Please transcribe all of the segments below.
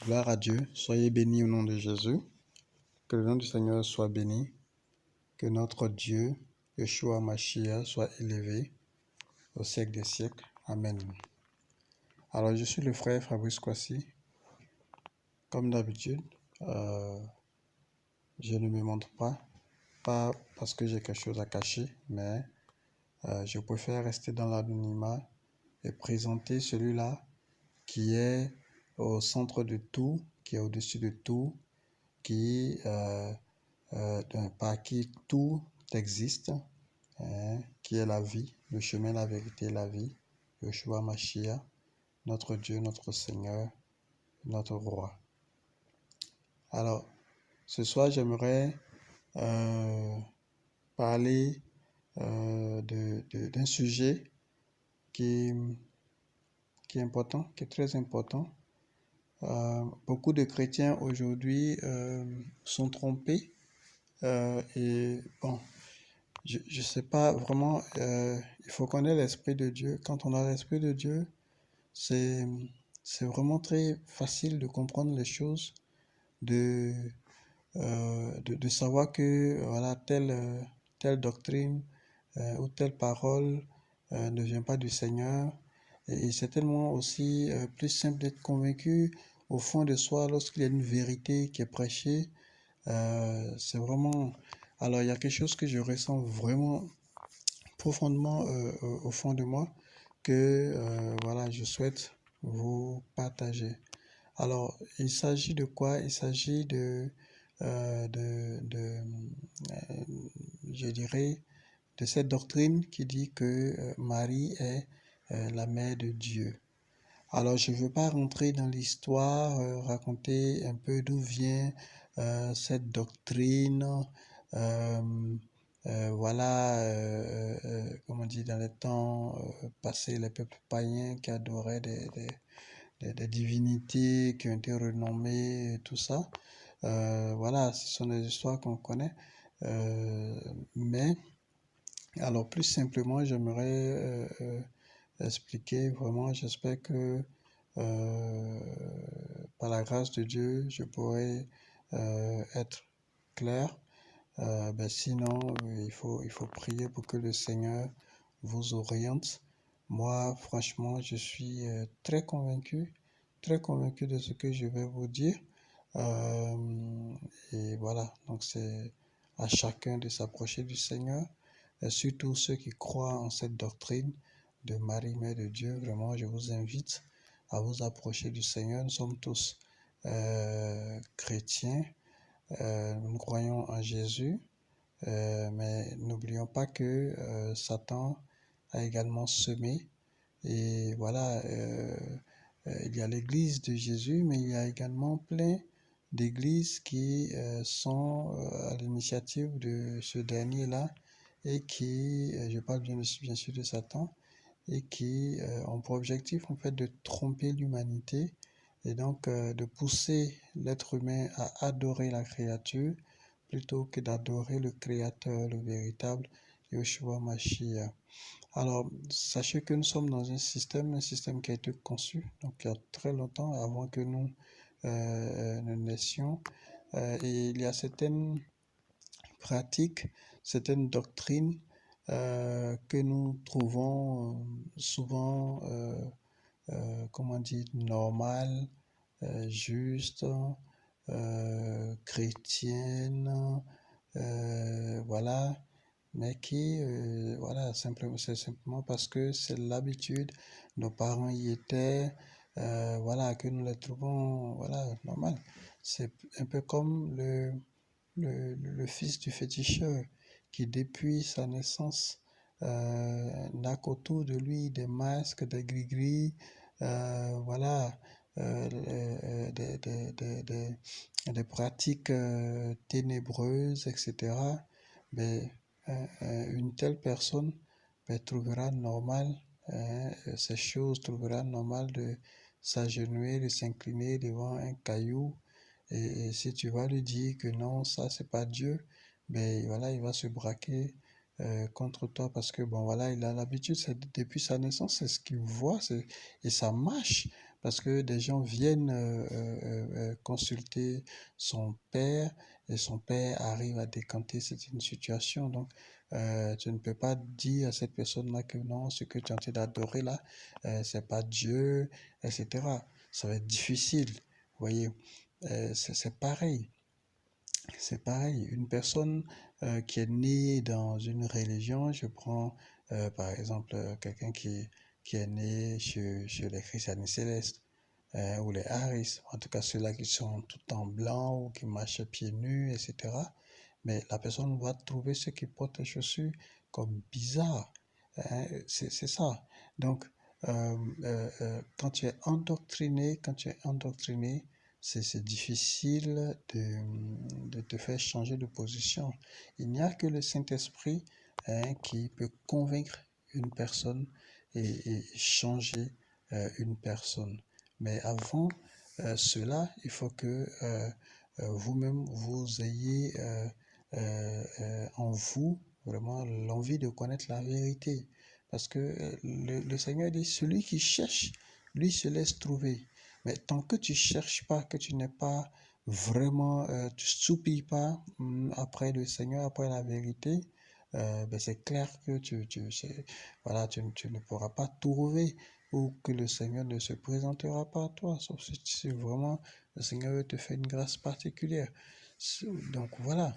Gloire à Dieu, soyez bénis au nom de Jésus. Que le nom du Seigneur soit béni. Que notre Dieu, Yeshua Mashiach, soit élevé au siècle des siècles. Amen. Alors, je suis le frère Fabrice Kwasi. Comme d'habitude, je ne me montre pas parce que j'ai quelque chose à cacher, mais je préfère rester dans l'anonymat et présenter celui-là qui est au centre de tout, qui est au-dessus de tout, par qui tout existe, qui est la vie, le chemin, la vérité, la vie, Yeshua Mashiach, notre Dieu, notre Seigneur, notre Roi. Alors, ce soir, j'aimerais parler d'un sujet qui est important, qui est très important. Beaucoup de chrétiens aujourd'hui sont trompés et bon, je ne sais pas vraiment, il faut connaître l'Esprit de Dieu. Quand on a l'Esprit de Dieu, c'est vraiment très facile de comprendre les choses, de savoir que voilà, telle doctrine ou telle parole ne vient pas du Seigneur. Et c'est tellement aussi plus simple d'être convaincu au fond de soi lorsqu'il y a une vérité qui est prêchée. C'est vraiment... Alors, il y a quelque chose que je ressens vraiment profondément au fond de moi que voilà, je souhaite vous partager. Alors, il s'agit de quoi? Il s'agit je dirais, de cette doctrine qui dit que Marie est la mère de Dieu. Alors, je ne veux pas rentrer dans l'histoire, raconter un peu d'où vient cette doctrine. Comme on dit dans les temps passés, les peuples païens qui adoraient des divinités qui ont été renommées et tout ça. Voilà, ce sont des histoires qu'on connaît. Mais, alors plus simplement, j'aimerais expliquer vraiment, j'espère que par la grâce de Dieu, je pourrai être clair. Sinon, il faut prier pour que le Seigneur vous oriente. Moi, franchement, je suis très convaincu de ce que je vais vous dire. Et voilà, donc c'est à chacun de s'approcher du Seigneur, et surtout ceux qui croient en cette doctrine de Marie, Mère de Dieu. Vraiment, je vous invite à vous approcher du Seigneur. Nous sommes tous chrétiens, nous croyons en Jésus, mais n'oublions pas que Satan a également semé. Et voilà, il y a l'église de Jésus, mais il y a également plein d'églises qui sont à l'initiative de ce dernier-là et qui, je parle bien sûr de Satan, et qui ont pour objectif en fait de tromper l'humanité et donc de pousser l'être humain à adorer la créature plutôt que d'adorer le Créateur, le véritable Yeshua Mashiach. Alors, sachez que nous sommes dans un système qui a été conçu donc il y a très longtemps avant que nous ne naissions. Et il y a certaines pratiques, certaines doctrines que nous trouvons souvent, comment dire, normales, justes, chrétiennes, voilà, mais qui, voilà, c'est simplement parce que c'est l'habitude, nos parents y étaient, voilà, que nous les trouvons, voilà, normal. C'est un peu comme le fils du féticheur qui, depuis sa naissance, n'a qu'autour de lui des masques, des gris-gris, voilà, des pratiques ténébreuses, etc. Mais une telle personne trouvera normal, ces choses, trouvera normal de s'agenouiller, de s'incliner devant un caillou. Et si tu vas lui dire que non, ça c'est pas Dieu, ben voilà, il va se braquer contre toi parce que bon voilà, il a l'habitude, depuis sa naissance, c'est ce qu'il voit et ça marche. parce que des gens viennent consulter son père et son père arrive à décanter certaines situations. Donc, tu ne peux pas dire à cette personne-là que non, ce que tu es en train d'adorer là, c'est pas Dieu, etc. Ça va être difficile, vous voyez. C'est pareil. C'est pareil, une personne qui est née dans une religion, je prends par exemple quelqu'un qui est né chez les Christianistes célestes ou les Harris, en tout cas ceux-là qui sont tout en blanc ou qui marchent pieds nus, etc. Mais la personne va trouver ceux qui portent les chaussures comme bizarre. Hein, c'est ça. Donc, quand tu es endoctriné, c'est difficile de te faire changer de position. Il n'y a que le Saint-Esprit qui peut convaincre une personne et changer une personne. Mais avant cela, il faut que vous-même, vous ayez en vous vraiment l'envie de connaître la vérité. Parce que le Seigneur dit, celui qui cherche, lui se laisse trouver. Mais tant que tu cherches pas, que tu n'es pas vraiment, tu soupilles pas après le Seigneur, après la vérité, ben c'est clair que voilà, tu ne pourras pas trouver ou que le Seigneur ne se présentera pas à toi, sauf si vraiment le Seigneur te fait une grâce particulière. Donc voilà,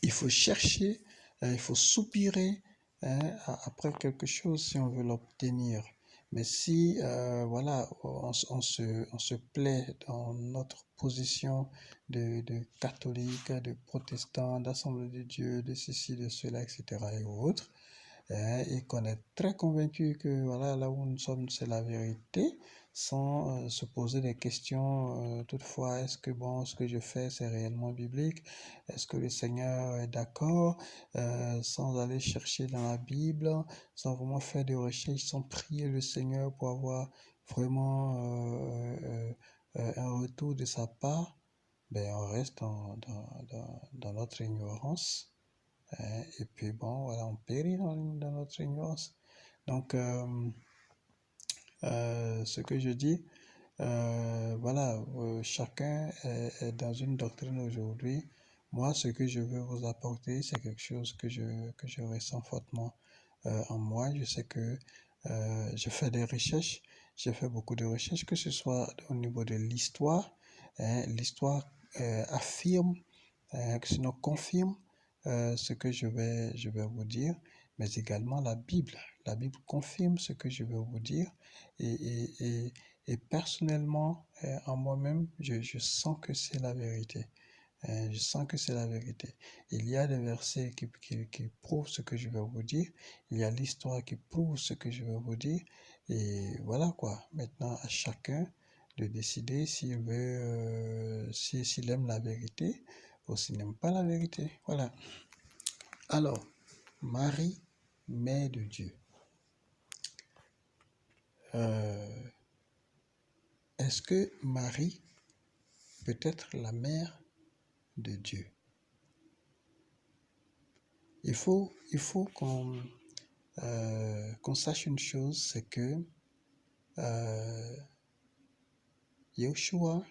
il faut chercher, il faut soupirer après quelque chose si on veut l'obtenir. Mais si, voilà, on se plaît dans notre position de catholique, de protestant, d'assemblée de Dieu, de ceci, de cela, etc. et autres, et qu'on est très convaincu que voilà, là où nous sommes, c'est la vérité, sans se poser des questions. Toutefois, est-ce que bon, ce que je fais, c'est réellement biblique? Est-ce que le Seigneur est d'accord? Sans aller chercher dans la Bible, sans vraiment faire des recherches, sans prier le Seigneur pour avoir vraiment un retour de sa part, ben, on reste dans notre ignorance. Et puis bon, voilà, on périt dans notre ignorance. Donc, ce que je dis, voilà, chacun est dans une doctrine aujourd'hui. Moi, ce que je veux vous apporter, c'est quelque chose que je ressens fortement en moi. Je sais que je fais des recherches, j'ai fait beaucoup de recherches, que ce soit au niveau de l'histoire. L'histoire affirme, sinon confirme ce que je vais vous dire, mais également la Bible. La Bible confirme ce que je vais vous dire et, et personnellement, en moi-même, je sens que c'est la vérité. Je sens que c'est la vérité. Il y a des versets qui prouvent ce que je vais vous dire. Il y a l'histoire qui prouve ce que je vais vous dire. Et voilà quoi. Maintenant, à chacun de décider s'il veut, s'il aime la vérité ou s'il n'aime pas la vérité. Voilà. Alors, Marie, mère de Dieu. Est-ce que Marie peut être la mère de Dieu? Il faut qu'on sache une chose, c'est que Yeshua,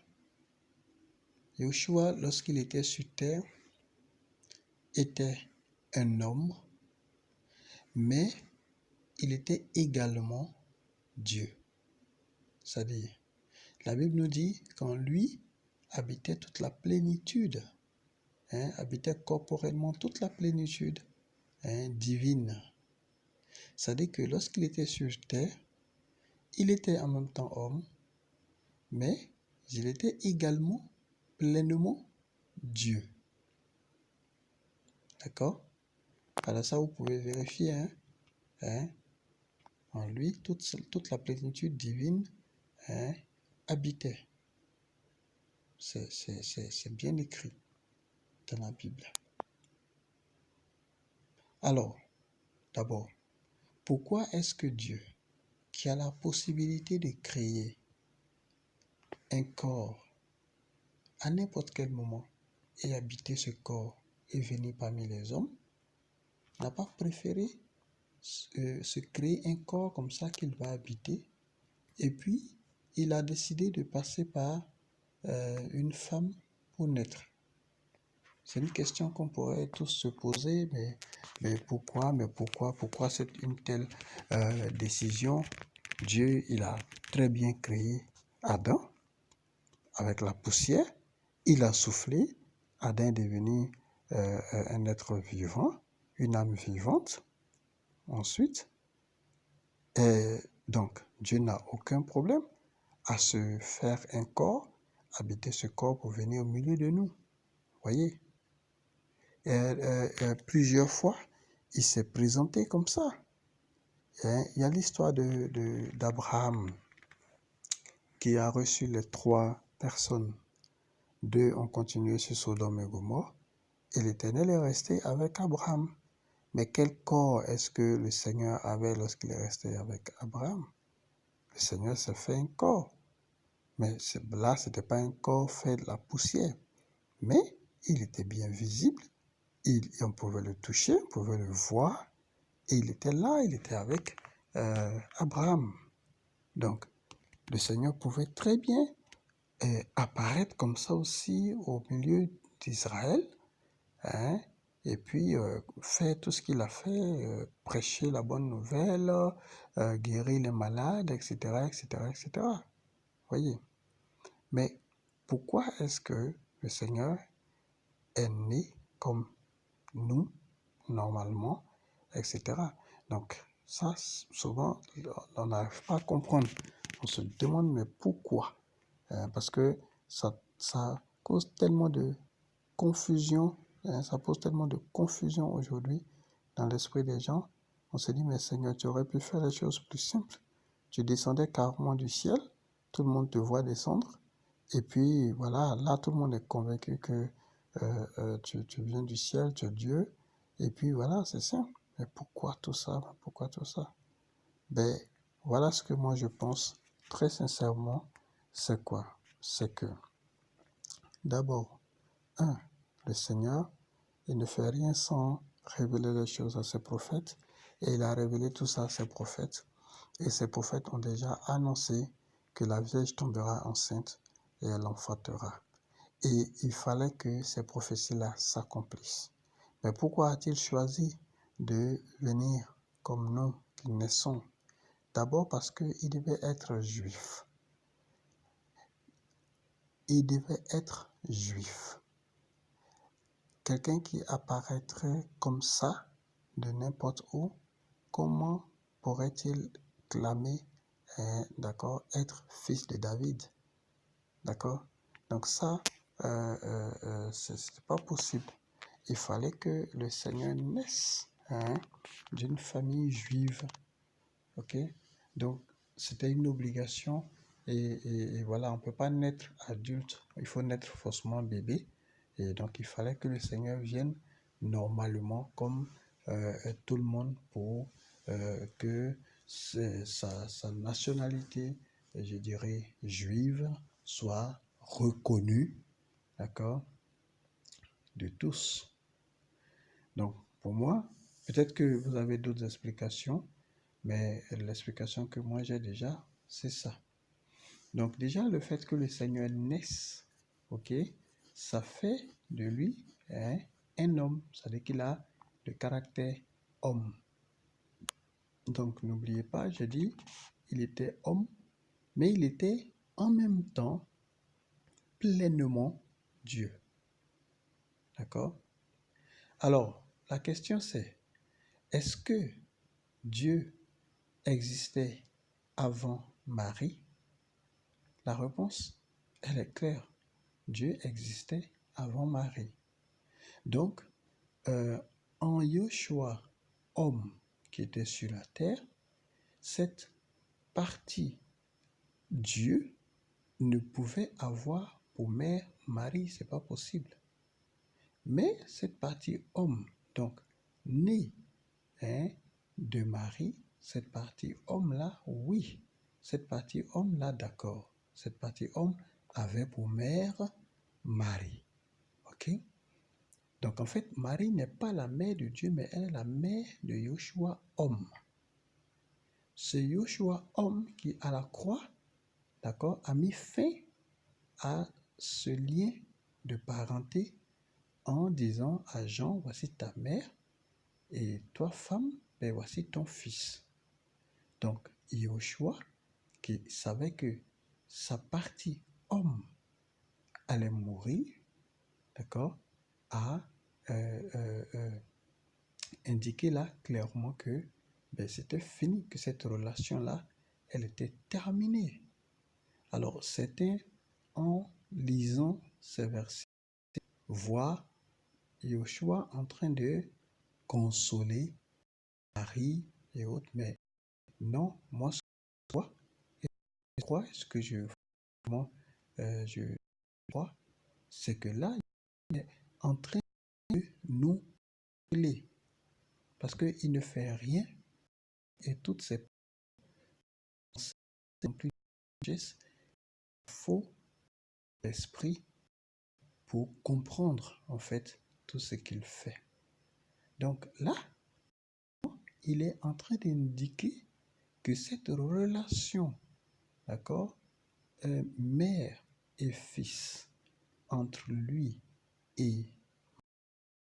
lorsqu'il était sur terre, était un homme, mais il était également Dieu. C'est-à-dire, la Bible nous dit qu'en lui habitait toute la plénitude, habitait corporellement toute la plénitude divine. C'est-à-dire que lorsqu'il était sur terre, il était en même temps homme, mais il était également pleinement Dieu. D'accord? Alors ça, vous pouvez vérifier. En lui, toute la plénitude divine habitait. C'est bien écrit dans la Bible. Alors, d'abord, pourquoi est-ce que Dieu, qui a la possibilité de créer un corps à n'importe quel moment et habiter ce corps et venir parmi les hommes, n'a pas préféré se créer un corps comme ça qu'il va habiter et puis il a décidé de passer par une femme pour naître. C'est une question qu'on pourrait tous se poser, mais pourquoi c'est une telle décision? Dieu, il a très bien créé Adam avec la poussière, il a soufflé, Adam est devenu un être vivant, une âme vivante. Ensuite, donc Dieu n'a aucun problème à se faire un corps, habiter ce corps pour venir au milieu de nous. Voyez, plusieurs fois, il s'est présenté comme ça. Il y a l'histoire d'Abraham qui a reçu les 3 personnes. 2 ont continué sur Sodome et Gomorrhe, et l'Éternel est resté avec Abraham. Mais quel corps est-ce que le Seigneur avait lorsqu'il est resté avec Abraham? Le Seigneur s'est fait un corps. Mais là, ce n'était pas un corps fait de la poussière. Mais il était bien visible. On pouvait le toucher, on pouvait le voir. Et il était là, il était avec Abraham. Donc, le Seigneur pouvait très bien apparaître comme ça aussi au milieu d'Israël, hein, et puis faire tout ce qu'il a fait, prêcher la bonne nouvelle, guérir les malades, etc., etc., etc. Voyez. Mais pourquoi est-ce que le Seigneur est né comme nous, normalement, etc. Donc, ça, souvent, on n'arrive pas à comprendre. On se demande, mais pourquoi? Parce que ça cause tellement de confusion, ça pose tellement de confusion aujourd'hui dans l'esprit des gens. On se dit, mais Seigneur, tu aurais pu faire les choses plus simples. Tu descendais carrément du ciel, tout le monde te voit descendre, et puis voilà, là, tout le monde est convaincu que tu viens du ciel, tu es Dieu, et puis voilà, c'est simple. Mais pourquoi tout ça? Pourquoi tout ça? Ben, voilà ce que moi je pense très sincèrement, c'est quoi? C'est que, d'abord, le Seigneur, il ne fait rien sans révéler les choses à ses prophètes, et il a révélé tout ça à ses prophètes, et ses prophètes ont déjà annoncé que la Vierge tombera enceinte et elle enfantera. Et il fallait que ces prophéties-là s'accomplissent. Mais pourquoi a-t-il choisi de venir comme nous qui naissons? D'abord parce qu'il devait être juif. Il devait être juif. Quelqu'un qui apparaîtrait comme ça, de n'importe où, comment pourrait-il clamer, d'accord, être fils de David? D'accord? Donc ça, c'est pas possible. Il fallait que le Seigneur naisse d'une famille juive. Ok? Donc, c'était une obligation. Et voilà, on ne peut pas naître adulte. Il faut naître faussement bébé. Et donc, il fallait que le Seigneur vienne normalement comme tout le monde pour que sa nationalité, je dirais, juive, soit reconnue, d'accord, de tous. Donc, pour moi, peut-être que vous avez d'autres explications, mais l'explication que moi j'ai déjà, c'est ça. Donc, déjà, le fait que le Seigneur naisse, ok, ça fait de lui un homme, c'est-à-dire qu'il a le caractère homme. Donc, n'oubliez pas, je dis, il était homme, mais il était en même temps pleinement Dieu. D'accord? Alors, la question c'est, est-ce que Dieu existait avant Marie? La réponse, elle est claire. Dieu existait avant Marie. Donc, en Yoshua, homme qui était sur la terre, cette partie Dieu ne pouvait avoir pour mère Marie, c'est pas possible. Mais cette partie homme, donc né de Marie, cette partie homme-là, oui. Cette partie homme-là, d'accord. Cette partie homme avait pour mère Marie. Ok? Donc en fait, Marie n'est pas la mère de Dieu, mais elle est la mère de Yoshua homme. C'est Yoshua homme qui, à la croix, d'accord, a mis fin à ce lien de parenté en disant à Jean, voici ta mère, et toi, femme, ben voici ton fils. Donc, Yoshua, qui savait que sa partie homme allait mourir, d'accord, a indiqué là clairement que ben, c'était fini, que cette relation-là, elle était terminée. Alors, certains, en lisant ces versets, voient Yoshua en train de consoler Marie et autres, mais non, moi, ce que je crois, ce que je crois, c'est que là, il est en train de nous appeler, parce qu'il ne fait rien, et toutes ces pensées sont plus gestes, il faut l'esprit pour comprendre, en fait, tout ce qu'il fait. Donc là, il est en train d'indiquer que cette relation, d'accord, mère et fils, entre lui et